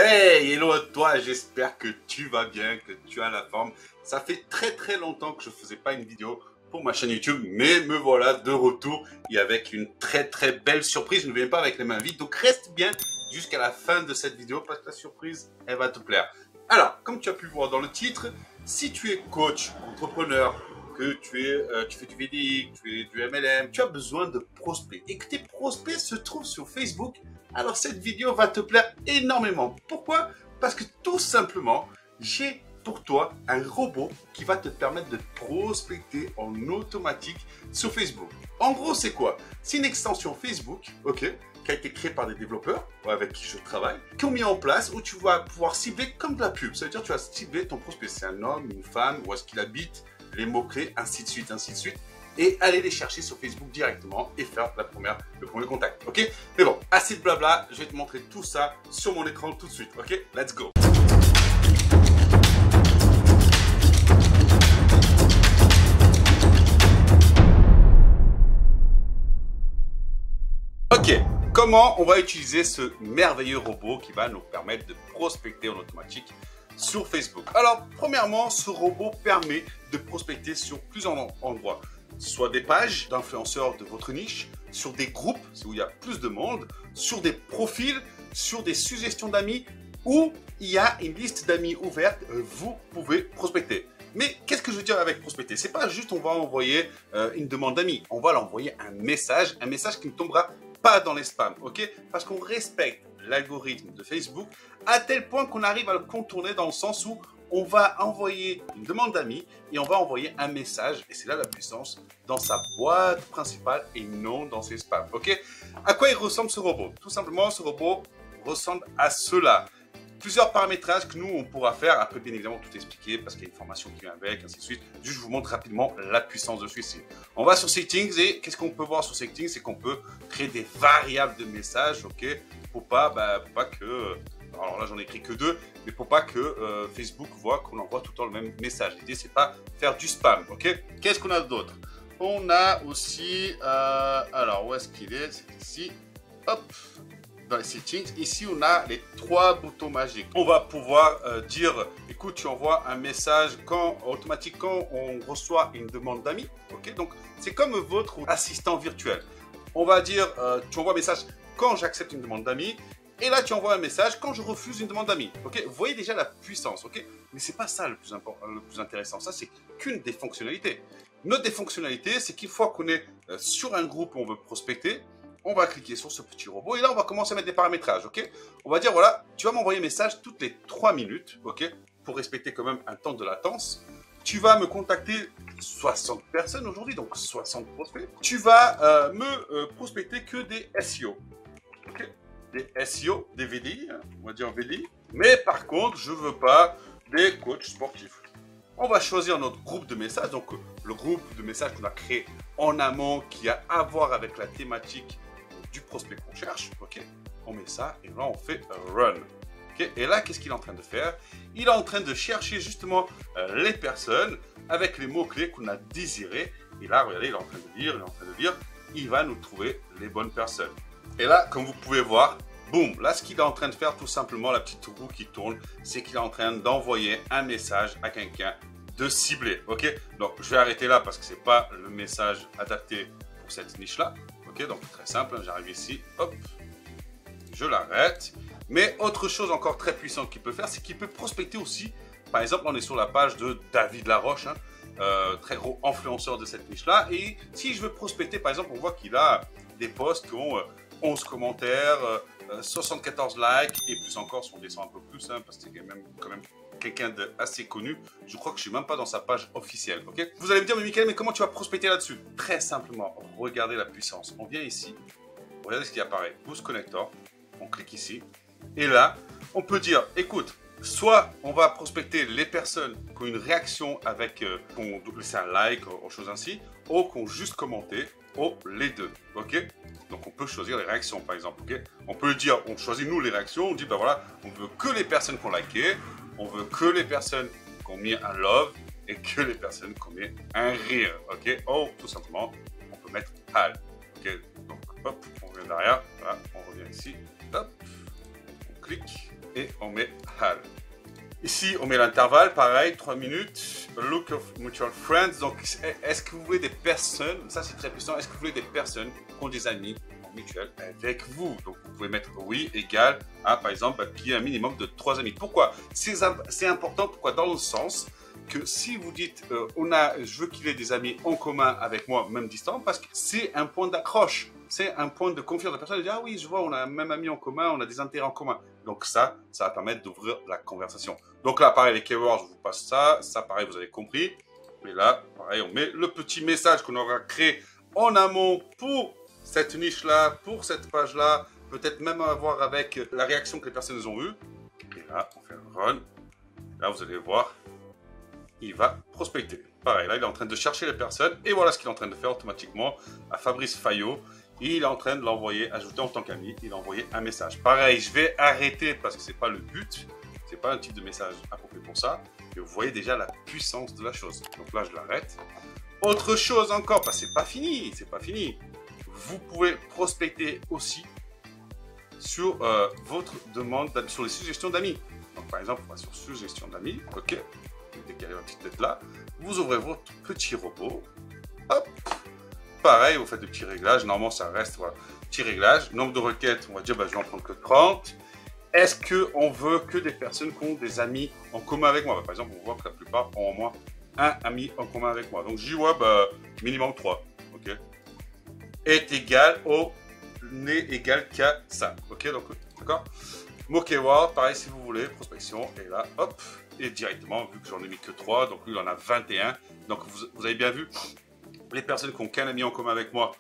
Hey, hello à toi, j'espère que tu vas bien, que tu as la forme. Ça fait très longtemps que je faisais pas une vidéo pour ma chaîne YouTube, mais me voilà de retour et avec une très belle surprise. Je ne viens pas avec les mains vides, donc reste bien jusqu'à la fin de cette vidéo parce que la surprise, elle va te plaire. Alors, comme tu as pu voir dans le titre, si tu es coach, entrepreneur, que tu fais du VDI, que tu fais du MLM, tu as besoin de prospects et que tes prospects se trouvent sur Facebook, alors cette vidéo va te plaire énormément. Pourquoi? Parce que tout simplement, j'ai pour toi un robot qui va te permettre de prospecter en automatique sur Facebook. En gros, c'est quoi? C'est une extension Facebook, ok, qui a été créée par des développeurs avec qui je travaille, qui ont mis en place où tu vas pouvoir cibler comme de la pub. Ça veut dire que tu vas cibler ton prospect. C'est un homme, une femme, où est-ce qu'il habite, les mots-clés, ainsi de suite, et aller les chercher sur Facebook directement et faire le premier contact, ok? Mais bon, assez de blabla, je vais te montrer tout ça sur mon écran tout de suite, ok? Let's go! Ok, comment on va utiliser ce merveilleux robot qui va nous permettre de prospecter en automatique sur Facebook? Alors, premièrement, ce robot permet de prospecter sur plusieurs endroits. Soit des pages d'influenceurs de votre niche, sur des groupes, où il y a plus de monde, sur des profils, sur des suggestions d'amis, où il y a une liste d'amis ouverte, vous pouvez prospecter. Mais qu'est-ce que je veux dire avec prospecter? C'est pas juste on va envoyer une demande d'amis, on va l'envoyer un message qui ne tombera pas dans les spams, ok? Parce qu'on respecte l'algorithme de Facebook à tel point qu'on arrive à le contourner dans le sens où on va envoyer une demande d'amis et on va envoyer un message, et c'est là la puissance, dans sa boîte principale et non dans ses spams, ok? À quoi il ressemble ce robot? Tout simplement, ce robot ressemble à cela. Plusieurs paramétrages que nous, on pourra faire. Après, bien évidemment, tout expliquer parce qu'il y a une formation qui vient avec, ainsi de suite. Juste, je vous montre rapidement la puissance de celui-ci. On va sur Settings et qu'est-ce qu'on peut voir sur Settings? C'est qu'on peut créer des variables de messages, ok? Pour pas que... Alors là, j'en ai écrit que 2, mais pour pas que Facebook voit qu'on envoie tout le temps le même message. L'idée, c'est pas faire du spam, ok? Qu'est-ce qu'on a d'autre? On a aussi... alors, où est-ce qu'il est? C'est ici. Hop! Dans les settings, ici on a les 3 boutons magiques. On va pouvoir dire, écoute, tu envoies un message automatique quand on reçoit une demande d'amis. Ok, donc c'est comme votre assistant virtuel. On va dire, tu envoies un message quand j'accepte une demande d'amis. Et là, tu envoies un message quand je refuse une demande d'amis. Ok, vous voyez déjà la puissance. Ok, mais c'est pas ça le plus intéressant. Ça, c'est qu'une des fonctionnalités. Notre des fonctionnalités, c'est qu'une fois qu'on est sur un groupe où on veut prospecter, on va cliquer sur ce petit robot et là, on va commencer à mettre des paramétrages, ok? On va dire, voilà, tu vas m'envoyer un message toutes les 3 minutes, ok? Pour respecter quand même un temps de latence. Tu vas me contacter 60 personnes aujourd'hui, donc 60 prospects. Tu vas me prospecter que des SEO, ok? Des SEO, des VDI, hein, on va dire VDI. Mais par contre, je veux pas des coachs sportifs. On va choisir notre groupe de messages, donc le groupe de messages qu'on a créé en amont qui a à voir avec la thématique du prospect qu'on cherche, ok? On met ça et là on fait run, ok? Et là qu'est-ce qu'il est en train de faire? Il est en train de chercher justement les personnes avec les mots-clés qu'on a désirés. Et là, regardez, il est en train de lire, il va nous trouver les bonnes personnes. Et là, comme vous pouvez voir, boum, là ce qu'il est en train de faire tout simplement, la petite roue qui tourne, c'est qu'il est en train d'envoyer un message à quelqu'un de ciblé, ok? Donc je vais arrêter là parce que c'est pas le message adapté pour cette niche-là. Ok, donc très simple, j'arrive ici, hop, je l'arrête. Mais autre chose encore très puissante qu'il peut faire, c'est qu'il peut prospecter aussi. Par exemple, on est sur la page de David Laroche, hein, très gros influenceur de cette niche-là. Et si je veux prospecter, par exemple, on voit qu'il a des posts qui ont 11 commentaires, 74 likes, et plus encore, si on descend un peu plus, hein, parce que c'est quand même quelqu'un d'assez connu. Je crois que je ne suis même pas dans sa page officielle, ok? Vous allez me dire, mais Mickaël, mais comment tu vas prospecter là-dessus? Très simplement, regardez la puissance. On vient ici, regardez ce qui apparaît, Boost Connector, on clique ici, et là, on peut dire, écoute, soit on va prospecter les personnes qui ont une réaction avec, qui ont laissé un like, ou choses ainsi, ou qui ont juste commenté, ou les deux, ok? Donc on peut choisir les réactions par exemple, ok? On peut dire, on choisit nous les réactions, on dit, ben voilà, on veut que les personnes qui ont liké, on veut que les personnes qui ont mis un love et que les personnes qui ont mis un rire, ok? Oh, tout simplement, on peut mettre HAL, ok? Donc, hop, on revient derrière, voilà, on revient ici, hop, on clique, et on met HAL. Ici, on met l'intervalle, pareil, 3 minutes. Look of mutual friends. Donc, est-ce que vous voulez des personnes, ça c'est très puissant, est-ce que vous voulez des personnes qui ont des amis en mutuel avec vous? Donc, vous pouvez mettre oui égal à, par exemple, qui a un minimum de 3 amis. Pourquoi? C'est important, pourquoi? Dans le sens que si vous dites, je veux qu'il ait des amis en commun avec moi, même distant, parce que c'est un point d'accroche. C'est un point de confiance. La personne dit, ah oui, je vois, on a un même ami en commun, on a des intérêts en commun. Donc ça va permettre d'ouvrir la conversation. Donc là, pareil, les keywords, je vous passe ça. Ça, pareil, vous avez compris. Et là, pareil, on met le petit message qu'on aura créé en amont pour cette niche-là, pour cette page-là. Peut-être même à voir avec la réaction que les personnes ont eue. Et là, on fait un run. Là, vous allez voir, il va prospecter. Pareil, là, il est en train de chercher les personnes. Et voilà ce qu'il est en train de faire automatiquement à Fabrice Fayot. Il est en train de l'envoyer, ajouter en tant qu'ami, il a envoyé un message. Pareil, je vais arrêter parce que ce n'est pas le but. Ce n'est pas un type de message approprié pour ça. Et vous voyez déjà la puissance de la chose. Donc là, je l'arrête. Autre chose encore, parce que c'est pas fini, c'est pas fini. Vous pouvez prospecter aussi sur votre demande, sur les suggestions d'amis. Donc par exemple, on va sur suggestions d'amis. Ok. Dès qu'il y a une petite tête là, vous ouvrez votre petit robot. Hop. Pareil, vous faites des petits réglages. Normalement, ça reste, voilà, petit réglage. Nombre de requêtes, on va dire, je vais en prendre que 30. Est-ce qu'on veut que des personnes qui ont des amis en commun avec moi? Par exemple, on voit que la plupart ont au moins un ami en commun avec moi. Donc, je dis, ouais, minimum 3. OK? Est égal au n'est égal qu'à ça. OK? Donc, d'accord? Mot keyword, pareil, si vous voulez, prospection. Et là, hop, et directement, vu que j'en ai mis que 3, donc lui, il en a 21. Donc, vous avez bien vu, les personnes qui n'ont qu'un ami en commun avec moi,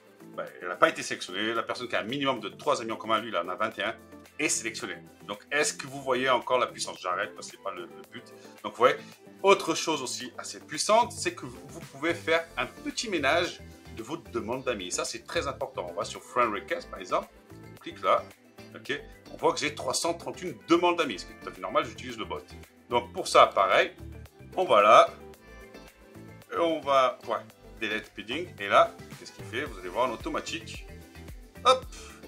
elle n'a pas été sélectionnée. La personne qui a un minimum de 3 amis en commun, lui, il en a 21, est sélectionnée. Donc, est-ce que vous voyez encore la puissance? J'arrête parce que ce n'est pas le but. Donc, vous voyez, autre chose aussi assez puissante, c'est que vous pouvez faire un petit ménage de votre demande d'amis. Ça, c'est très important. On va sur Friend Request, par exemple. On clique là. OK. On voit que j'ai 331 demandes d'amis. Ce qui est tout à fait normal, j'utilise le bot. Donc, pour ça, pareil, on va là. Et on va... Ouais. Delete Speeding, et là, qu'est-ce qu'il fait? Vous allez voir en automatique, hop,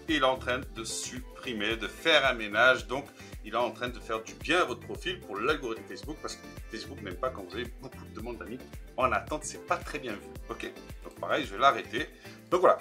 il est en train de supprimer, de faire un ménage, donc il est en train de faire du bien à votre profil pour l'algorithme Facebook, parce que Facebook n'aime pas quand vous avez beaucoup de demandes d'amis en attente, c'est pas très bien vu, ok? Donc pareil, je vais l'arrêter. Donc voilà,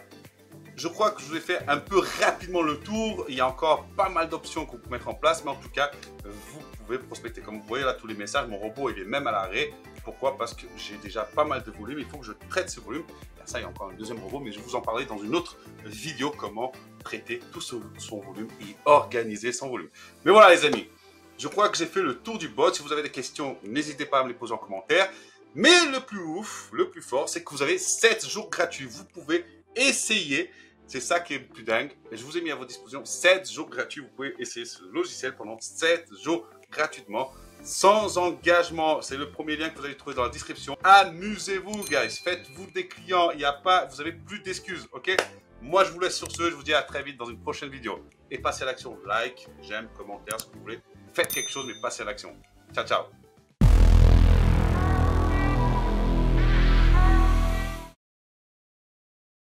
je crois que je vous ai fait un peu rapidement le tour, il y a encore pas mal d'options que vous pouvez mettre en place, mais en tout cas, vous pouvez prospecter. Comme vous voyez là, tous les messages, mon robot, il est même à l'arrêt. Pourquoi? Parce que j'ai déjà pas mal de volume, il faut que je traite ce volume. Et ça, il y a encore un deuxième robot, mais je vais vous en parler dans une autre vidéo, comment traiter tout son volume et organiser son volume. Mais voilà les amis, je crois que j'ai fait le tour du bot. Si vous avez des questions, n'hésitez pas à me les poser en commentaire. Mais le plus ouf, le plus fort, c'est que vous avez 7 jours gratuits. Vous pouvez essayer, c'est ça qui est le plus dingue. Et je vous ai mis à votre disposition 7 jours gratuits. Vous pouvez essayer ce logiciel pendant 7 jours gratuitement. Sans engagement, c'est le premier lien que vous allez trouver dans la description. Amusez-vous, guys. Faites-vous des clients. Il y a pas, vous avez plus d'excuses, ok? Moi, je vous laisse sur ce. Je vous dis à très vite dans une prochaine vidéo. Et passez à l'action. Like, j'aime, commentaire, ce que vous voulez. Faites quelque chose, mais passez à l'action. Ciao, ciao.